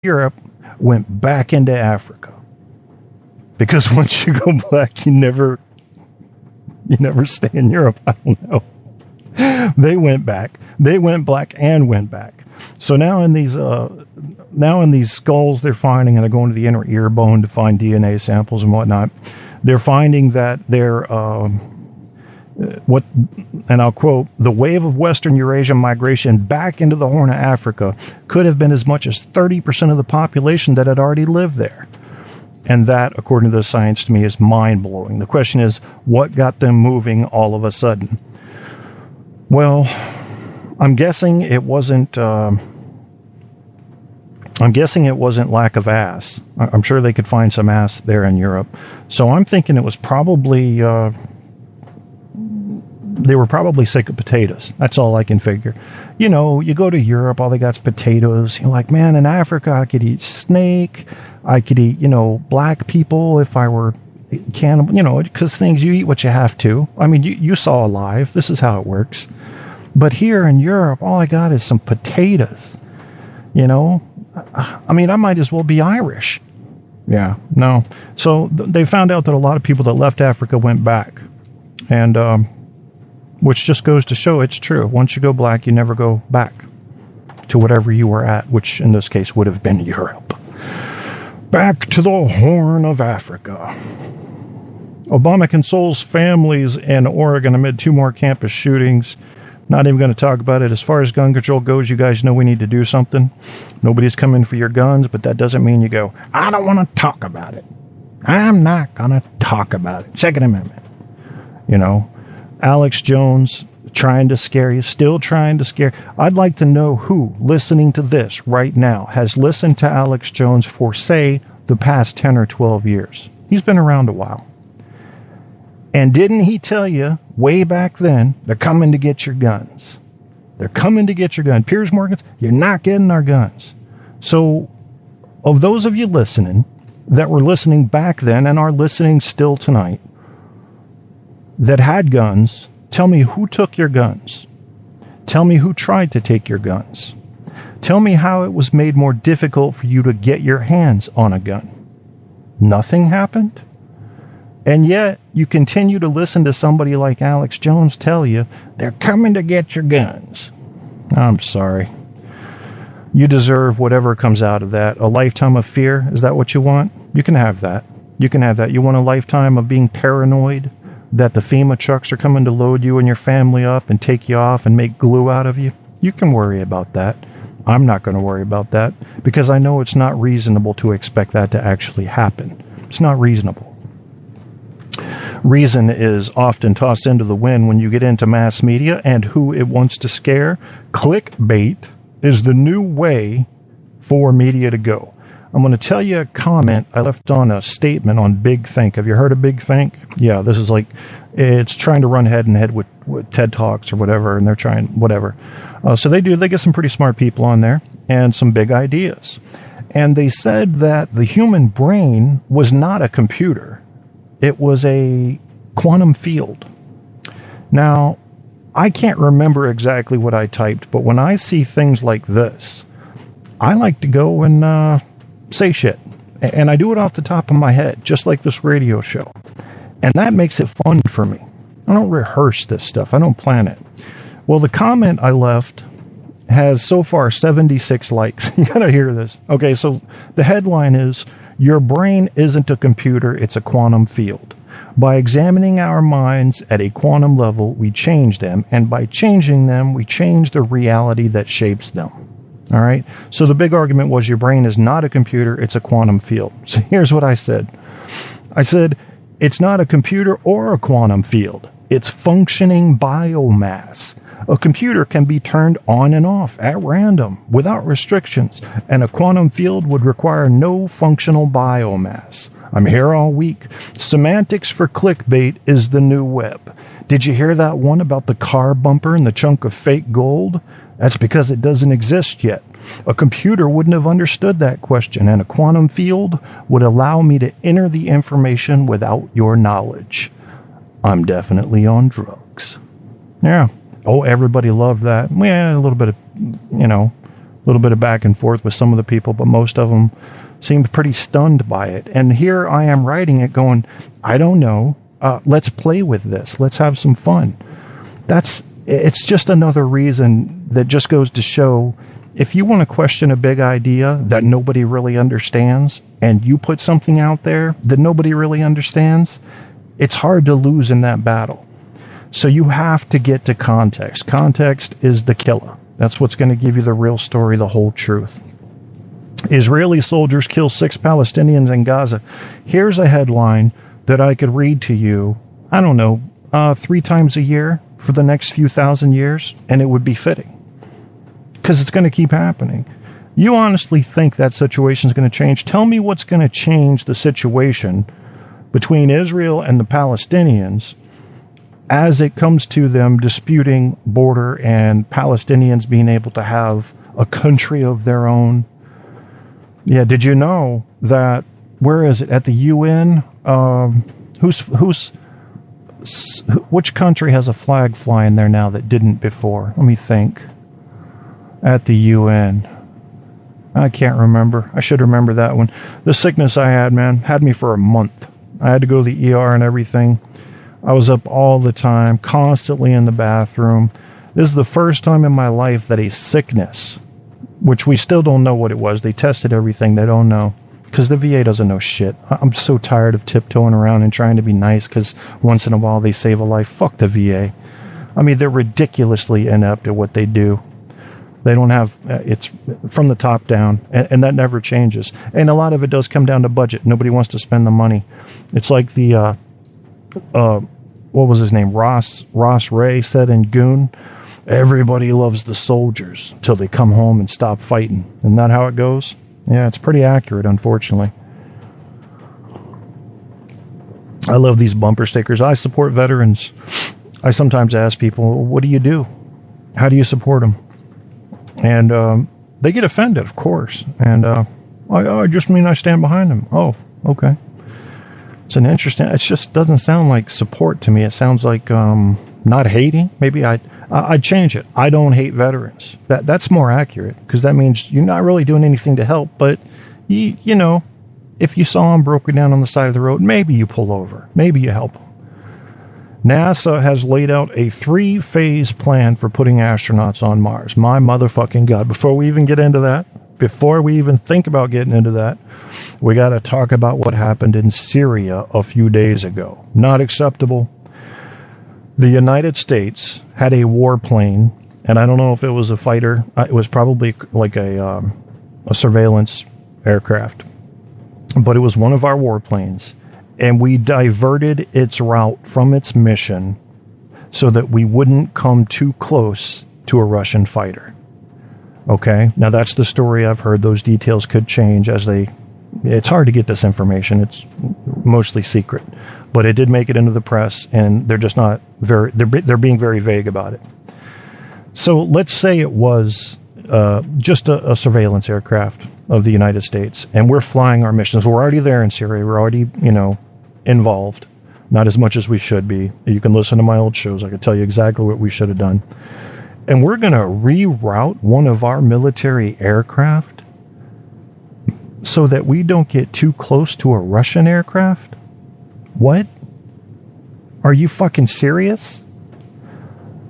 Europe went back into Africa. Because once you go black, you never stay in Europe. I don't know. They went back. They went black and went back. So now in these skulls they're finding, and they're going to the inner ear bone to find DNA samples and whatnot. They're finding that they're and I'll quote, the wave of Western Eurasian migration back into the Horn of Africa could have been as much as 30% of the population that had already lived there. And that, according to the science, to me, is mind-blowing. The question is, what got them moving all of a sudden? Well, I'm guessing it wasn't lack of ass. I'm sure they could find some ass there in Europe. So I'm thinking it was probably they were probably sick of potatoes. That's all I can figure. You know, you go to Europe, all they got's potatoes. You're like, man, in Africa, I could eat snake. I could eat, black people if I were cannibal, because things, you eat what you have to. I mean, you saw Alive. This is how it works. But here in Europe, all I got is some potatoes. I mean, I might as well be Irish. Yeah, no. So they found out that a lot of people that left Africa went back. And, which just goes to show it's true. Once you go black, you never go back to whatever you were at, which in this case would have been Europe. Back to the Horn of Africa. Obama consoles families in Oregon amid 2 more campus shootings. Not even going to talk about it. As far as gun control goes, you guys know we need to do something. Nobody's coming for your guns, but that doesn't mean you go, I don't want to talk about it. I'm not going to talk about it. Second Amendment. Alex Jones trying to scare you, still trying to scare. I'd like to know who, listening to this right now, has listened to Alex Jones for, say, the past 10 or 12 years. He's been around a while. And didn't he tell you way back then, they're coming to get your guns? They're coming to get your gun. Piers Morgan, you're not getting our guns. So, of those of you listening that were listening back then and are listening still tonight, that had guns, tell me who took your guns. Tell me who tried to take your guns. Tell me how it was made more difficult for you to get your hands on a gun. Nothing happened? And yet, you continue to listen to somebody like Alex Jones tell you, they're coming to get your guns. I'm sorry. You deserve whatever comes out of that. A lifetime of fear, is that what you want? You can have that. You can have that. You want a lifetime of being paranoid that the FEMA trucks are coming to load you and your family up and take you off and make glue out of you? You can worry about that. I'm not going to worry about that because I know it's not reasonable to expect that to actually happen. It's not reasonable. Reason is often tossed into the wind when you get into mass media and who it wants to scare. Clickbait is the new way for media to go. I'm going to tell you a comment I left on a statement on Big Think. Have you heard of Big Think? Yeah, this is like, it's trying to run head and head with TED Talks or whatever, and they're trying whatever. So they get some pretty smart people on there and some big ideas. And they said that the human brain was not a computer. It was a quantum field. Now, I can't remember exactly what I typed, but when I see things like this, I like to go and say shit. And I do it off the top of my head, just like this radio show. And that makes it fun for me. I don't rehearse this stuff. I don't plan it. Well, the comment I left has so far 76 likes. You gotta hear this. Okay, so the headline is, your brain isn't a computer, it's a quantum field. By examining our minds at a quantum level, we change them. And by changing them, we change the reality that shapes them. All right. So the big argument was your brain is not a computer. It's a quantum field. So here's what I said. I said, it's not a computer or a quantum field. It's functioning biomass. A computer can be turned on and off at random without restrictions. And a quantum field would require no functional biomass. I'm here all week. Semantics for clickbait is the new web. Did you hear that one about the car bumper and the chunk of fake gold? That's because it doesn't exist yet. A computer wouldn't have understood that question, and a quantum field would allow me to enter the information without your knowledge. I'm definitely on drugs. Yeah. Oh, everybody loved that. Yeah, a little bit of, A little bit of back and forth with some of the people, but most of them seemed pretty stunned by it. And here I am writing it going, I don't know. Let's play with this. Let's have some fun. It's just another reason that just goes to show, if you want to question a big idea that nobody really understands, and you put something out there that nobody really understands, it's hard to lose in that battle. So you have to get to context. Context is the killer. That's what's going to give you the real story, the whole truth. Israeli soldiers kill 6 Palestinians in Gaza. Here's a headline that I could read to you, I don't know, 3 times a year for the next few thousand years, and it would be fitting. Because it's going to keep happening. You honestly think that situation is going to change? Tell me what's going to change the situation between Israel and the Palestinians as it comes to them disputing border and Palestinians being able to have a country of their own. Yeah, did you know that, where is it, at the UN? Which country has a flag flying there now that didn't before? Let me think. At the UN. I can't remember. I should remember that one. The sickness I had, man, had me for a month. I had to go to the ER and everything. I was up all the time, constantly in the bathroom. This is the first time in my life that a sickness, which we still don't know what it was. They tested everything. They don't know. Because the VA doesn't know shit. I'm so tired of tiptoeing around and trying to be nice because once in a while they save a life. Fuck the VA. I mean, they're ridiculously inept at what they do. They don't have, it's from the top down, and that never changes. And a lot of it does come down to budget. Nobody wants to spend the money. It's like the, what was his name? Ross Ray said in Goon, everybody loves the soldiers until they come home and stop fighting. Isn't that how it goes? Yeah, it's pretty accurate, unfortunately. I love these bumper stickers. I support veterans. I sometimes ask people, what do you do? How do you support them? And they get offended, of course. And I just mean I stand behind them. Oh, okay. It's an interesting, it just doesn't sound like support to me. It sounds like not hating. Maybe I'd change it. I don't hate veterans. That's more accurate, because that means you're not really doing anything to help. But, you know, if you saw them broken down on the side of the road, maybe you pull over. Maybe you help them. NASA has laid out a 3-phase plan for putting astronauts on Mars. My motherfucking God. Before we even get into that, before we even think about getting into that, we got to talk about what happened in Syria a few days ago. Not acceptable. The United States had a warplane, and I don't know if it was a fighter. It was probably like a surveillance aircraft. But it was one of our warplanes. And we diverted its route from its mission so that we wouldn't come too close to a Russian fighter. Okay? Now, that's the story I've heard. Those details could change as they... It's hard to get this information. It's mostly secret. But it did make it into the press, and they're just not very... They're being very vague about it. So let's say it was just a surveillance aircraft of the United States, and we're flying our missions. We're already there in Syria. We're already, involved. Not as much as we should be. You can listen to my old shows. I can tell you exactly what we should have done. And we're going to reroute one of our military aircraft so that we don't get too close to a Russian aircraft? What? Are you fucking serious?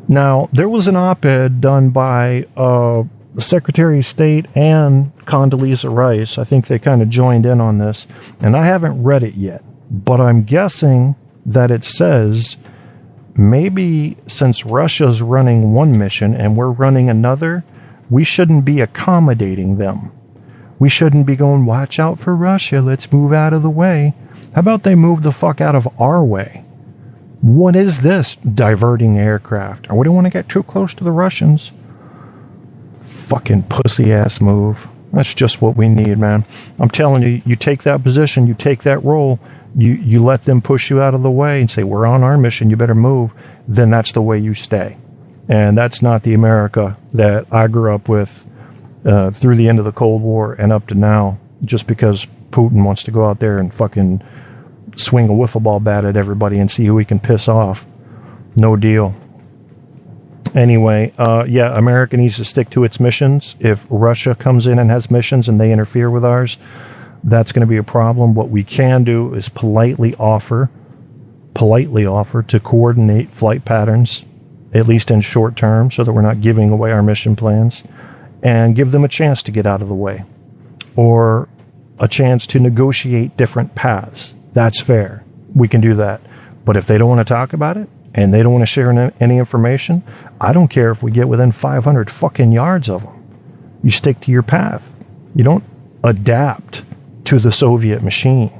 Now, there was an op-ed done by the Secretary of State and Condoleezza Rice. I think they kind of joined in on this, and I haven't read it yet. But I'm guessing that it says maybe since Russia's running one mission and we're running another, we shouldn't be accommodating them. We shouldn't be going, watch out for Russia, let's move out of the way. How about they move the fuck out of our way? What is this diverting aircraft? We don't want to get too close to the Russians. Fucking pussy-ass move. That's just what we need, man. I'm telling you, you take that position, you take that role, you let them push you out of the way and say, we're on our mission, you better move, then that's the way you stay. And that's not the America that I grew up with through the end of the Cold War and up to now, just because Putin wants to go out there and fucking swing a wiffle ball bat at everybody and see who he can piss off. No deal. Anyway, yeah, America needs to stick to its missions. If Russia comes in and has missions and they interfere with ours, that's going to be a problem. What we can do is politely offer to coordinate flight patterns, at least in short term, so that we're not giving away our mission plans, and give them a chance to get out of the way, or a chance to negotiate different paths. That's fair. We can do that. But if they don't want to talk about it, and they don't want to share any information, I don't care if we get within 500 fucking yards of them. You stick to your path. You don't adapt to the Soviet machine.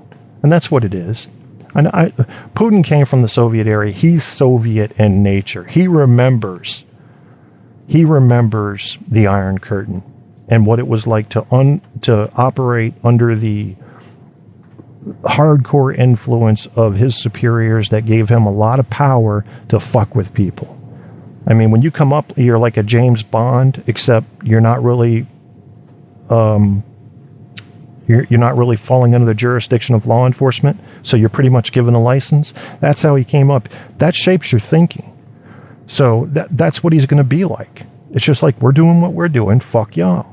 And that's what it is. And Putin came from the Soviet era. He's Soviet in nature. He remembers the Iron Curtain and what it was like to operate under the hardcore influence of his superiors that gave him a lot of power to fuck with people. I mean, when you come up, you're like a James Bond, except you're not really you're not really falling under the jurisdiction of law enforcement, so you're pretty much given a license. That's how he came up. That shapes your thinking. So that's what he's going to be like. It's just like, we're doing what we're doing, fuck y'all.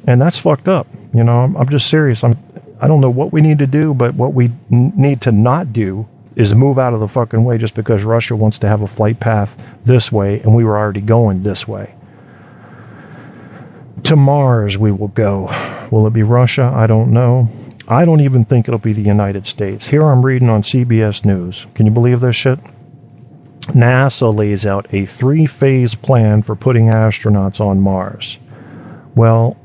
And that's fucked up. You know, I'm just serious. I don't know what we need to do, but what we need to not do is move out of the fucking way just because Russia wants to have a flight path this way and we were already going this way. To Mars we will go. Will it be Russia? I don't know. I don't even think it'll be the United States. Here I'm reading on CBS News. Can you believe this shit? NASA lays out a 3-phase plan for putting astronauts on Mars. Well,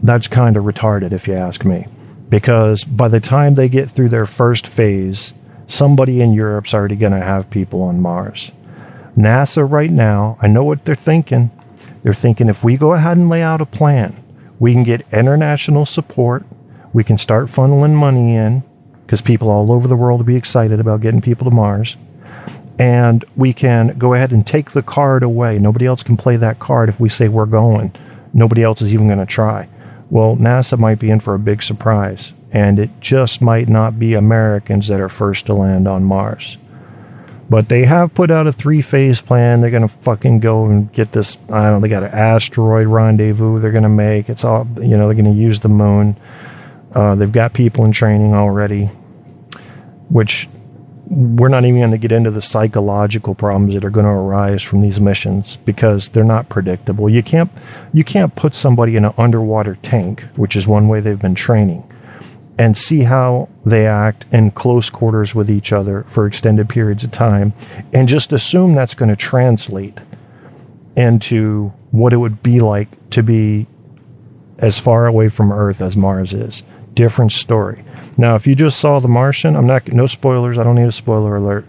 that's kind of retarded if you ask me, because by the time they get through their first phase, somebody in Europe's already going to have people on Mars. NASA right now, I know what they're thinking. They're thinking, if we go ahead and lay out a plan, we can get international support, we can start funneling money in, because people all over the world will be excited about getting people to Mars, and we can go ahead and take the card away. Nobody else can play that card if we say we're going. Nobody else is even going to try. Well, NASA might be in for a big surprise, and it just might not be Americans that are first to land on Mars. But they have put out a 3-phase plan. They're going to fucking go and get this, I don't know, they got an asteroid rendezvous they're going to make. It's all, you know, they're going to use the moon. They've got people in training already, which we're not even going to get into the psychological problems that are going to arise from these missions because they're not predictable. You can't put somebody in an underwater tank, which is one way they've been training, and see how they act in close quarters with each other for extended periods of time and just assume that's going to translate into what it would be like to be as far away from Earth as Mars is. Different story. Now, if you just saw The Martian, no spoilers, I don't need a spoiler alert.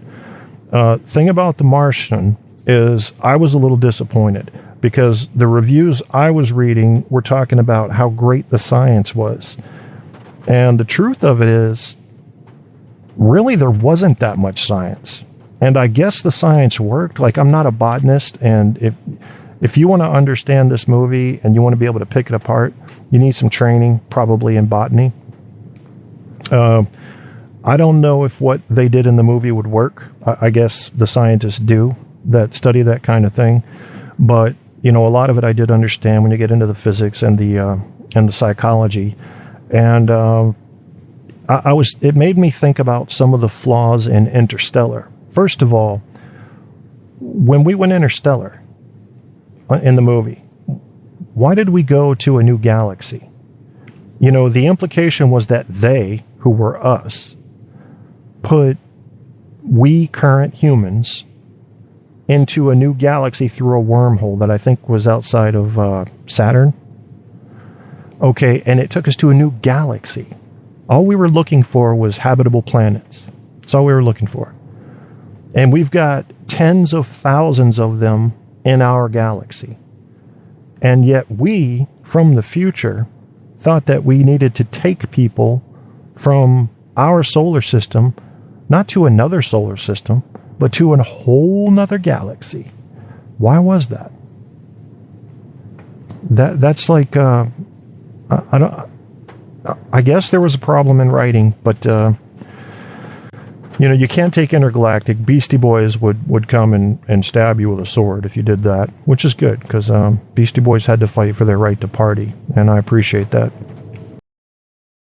Thing about The Martian is I was a little disappointed because the reviews I was reading were talking about how great the science was. And the truth of it is, really there wasn't that much science. And I guess the science worked. Like, I'm not a botanist, and if you want to understand this movie and you want to be able to pick it apart, you need some training, probably in botany. I don't know if what they did in the movie would work. I guess the scientists do that study that kind of thing. But, you know, a lot of it I did understand when you get into the physics and the psychology. And it made me think about some of the flaws in Interstellar. First of all, when we went interstellar in the movie, why did we go to a new galaxy? You know, the implication was that they, who were us, put we current humans into a new galaxy through a wormhole that I think was outside of Saturn. Okay, and it took us to a new galaxy. All we were looking for was habitable planets. That's all we were looking for. And we've got tens of thousands of them in our galaxy. And yet we, from the future, thought that we needed to take people from our solar system, not to another solar system, but to a whole nother galaxy. Why was that? That's like, I guess there was a problem in writing, but You know, you can't take Intergalactic. Beastie Boys would come and stab you with a sword if you did that, which is good, because Beastie Boys had to fight for their right to party, and I appreciate that.